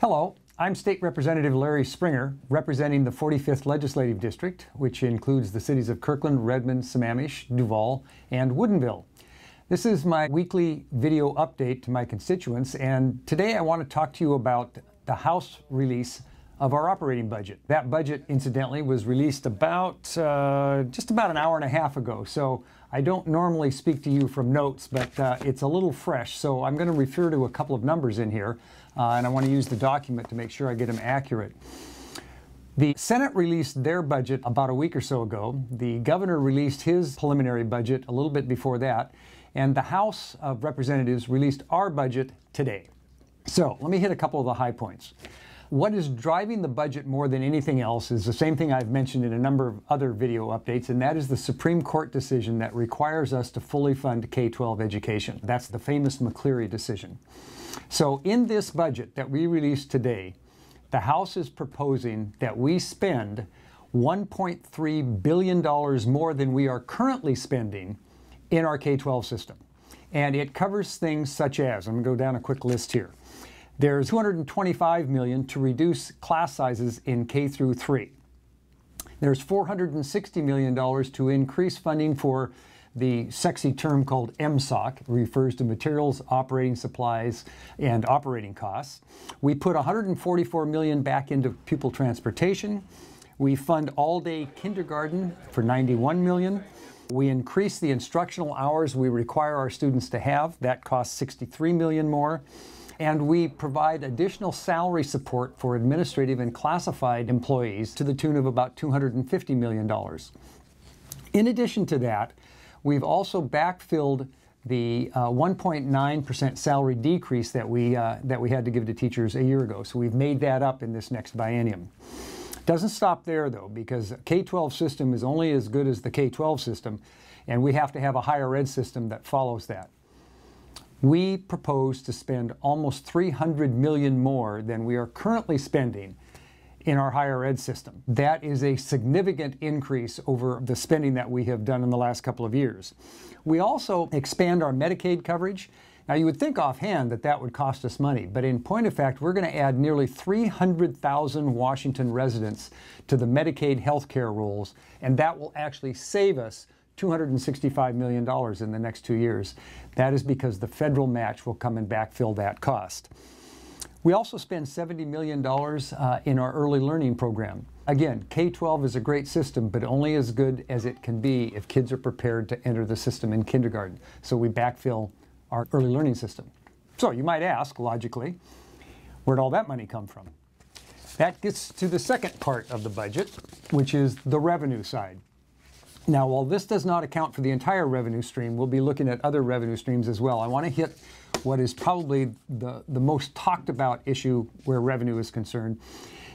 Hello, I'm State Representative Larry Springer, representing the 45th Legislative District, which includes the cities of Kirkland, Redmond, Sammamish, Duval, and Woodinville. This is my weekly video update to my constituents, and today I want to talk to you about the House release of our operating budget. That budget, incidentally, was released just about an hour and a half ago, so I don't normally speak to you from notes, but it's a little fresh, so I'm going to refer to a couple of numbers in here, and I want to use the document to make sure I get them accurate. The Senate released their budget about a week or so ago. The governor released his preliminary budget a little bit before that, and the House of Representatives released our budget today. So let me hit a couple of the high points. What is driving the budget more than anything else is the same thing I've mentioned in a number of other video updates, and that is the Supreme Court decision that requires us to fully fund K-12 education. That's the famous McCleary decision. So in this budget that we released today, the House is proposing that we spend $1.3 billion more than we are currently spending in our K-12 system. And it covers things such as, I'm going to go down a quick list here. There's $225 million to reduce class sizes in K through 3. There's $460 million to increase funding for the sexy term called MSOC. It refers to materials, operating supplies, and operating costs. We put $144 million back into pupil transportation. We fund all-day kindergarten for $91 million. We increase the instructional hours we require our students to have. That costs $63 million more. And we provide additional salary support for administrative and classified employees to the tune of about $250 million. In addition to that, we've also backfilled the 1.9% salary decrease that we had to give to teachers a year ago. So we've made that up in this next biennium. Doesn't stop there, though, because K-12 system is only as good as the K-12 system, and we have to have a higher ed system that follows that. We propose to spend almost $300 million more than we are currently spending in our higher ed system. That is a significant increase over the spending that we have done in the last couple of years. We also expand our Medicaid coverage. Now, you would think offhand that that would cost us money, but in point of fact, we're going to add nearly 300,000 Washington residents to the Medicaid health care rolls, and that will actually save us $265 million in the next 2 years. That is because the federal match will come and backfill that cost. We also spend $70 million in our early learning program. Again, K-12 is a great system, but only as good as it can be if kids are prepared to enter the system in kindergarten. So we backfill our early learning system. So you might ask, logically, where'd all that money come from? That gets to the second part of the budget, which is the revenue side. Now, while this does not account for the entire revenue stream, we'll be looking at other revenue streams as well. I want to hit what is probably the most talked about issue where revenue is concerned,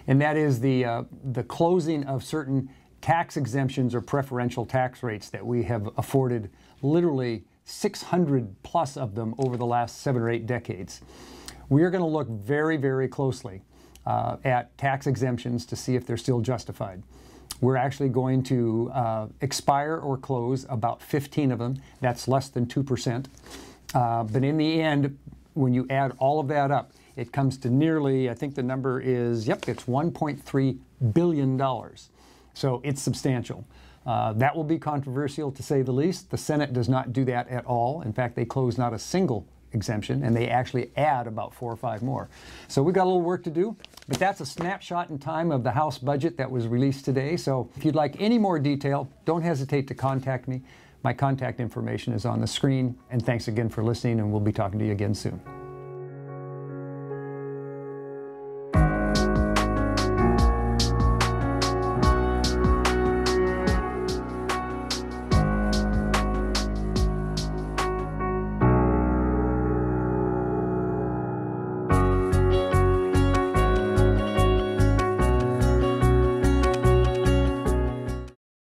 and that is the closing of certain tax exemptions or preferential tax rates that we have afforded literally 600 plus of them over the last 7 or 8 decades. We are going to look very, very closely at tax exemptions to see if they're still justified. We're actually going to expire or close about 15 of them. That's less than 2%. But in the end, when you add all of that up, it comes to nearly, I think the number is, it's $1.3 billion. So it's substantial. That will be controversial, to say the least. The Senate does not do that at all. In fact, they close not a single exemption, and they actually add about 4 or 5 more. So we've got a little work to do, but that's a snapshot in time of the House budget that was released today. So if you'd like any more detail, don't hesitate to contact me. My contact information is on the screen, and thanks again for listening, and we'll be talking to you again soon.